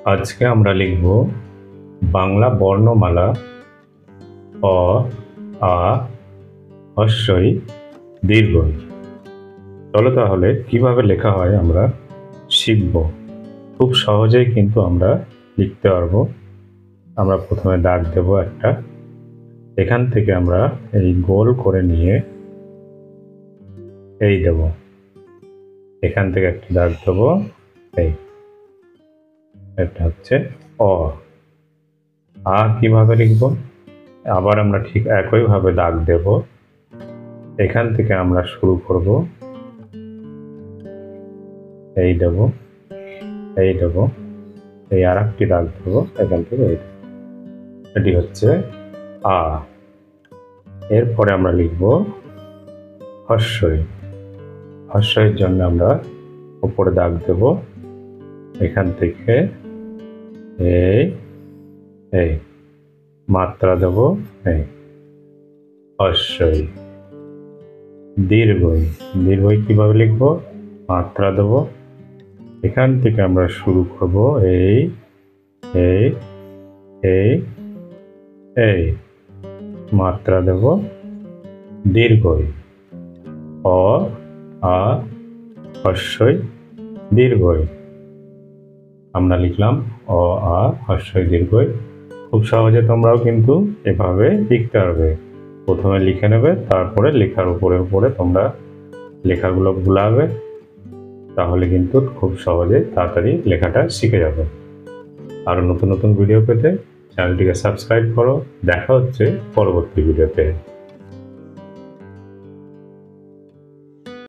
আজকে আমরা লিখব বাংলা বর্ণমালা অ, আ, হ্রস্বই, দীর্ঘই। চলো তাহলে কিভাবে লেখা হয় আমরা শিখব। খুব সহজেই কিন্তু আমরা লিখতে পারবো। আমরা প্রথমে দাগ দেব একটা, এখান থেকে আমরা এই গোল করে নিয়ে এই দেব, এখান থেকে একটা দাগ দেব, এই এটা হচ্ছে অ। আ কিভাবে লিখব, আবার আমরা ঠিক একইভাবে দাগ দেব, এখান থেকে আমরা শুরু করব, এই দেব, এই দেব, এই আর একটি দাগ দেব, এখান থেকে এই, এটি হচ্ছে আ। এরপরে আমরা লিখব হ্রস্বই। হ্রস্বইয়ের জন্য আমরা উপরে দাগ দেব, এখান থেকে এই এই মাত্রা দেব, এই হ্রস্বই। দীর্ঘই, দীর্ঘই কিভাবে লিখব, মাত্রা দেব, এখান থেকে আমরা শুরু করব, এই এই এই এই মাত্রা দেব, দীর্ঘই। অ, আ, হ্রস্বই, দীর্ঘই। আমরা লিখলাম অ, আ, হ্রস্বই, দীর্ঘই। খুব সহজে তোমরাও কিন্তু এভাবে লিখতে পারবে। প্রথমে লিখে নেবে, তারপরে লেখার উপরে উপরে তোমরা লেখাগুলো ভুলাবে, তাহলে কিন্তু খুব সহজে তাড়াতাড়ি লেখাটা শিখে যাবে। আরও নতুন নতুন ভিডিও পেতে চ্যানেলটিকে সাবস্ক্রাইব করো। দেখা হচ্ছে পরবর্তী ভিডিওতে।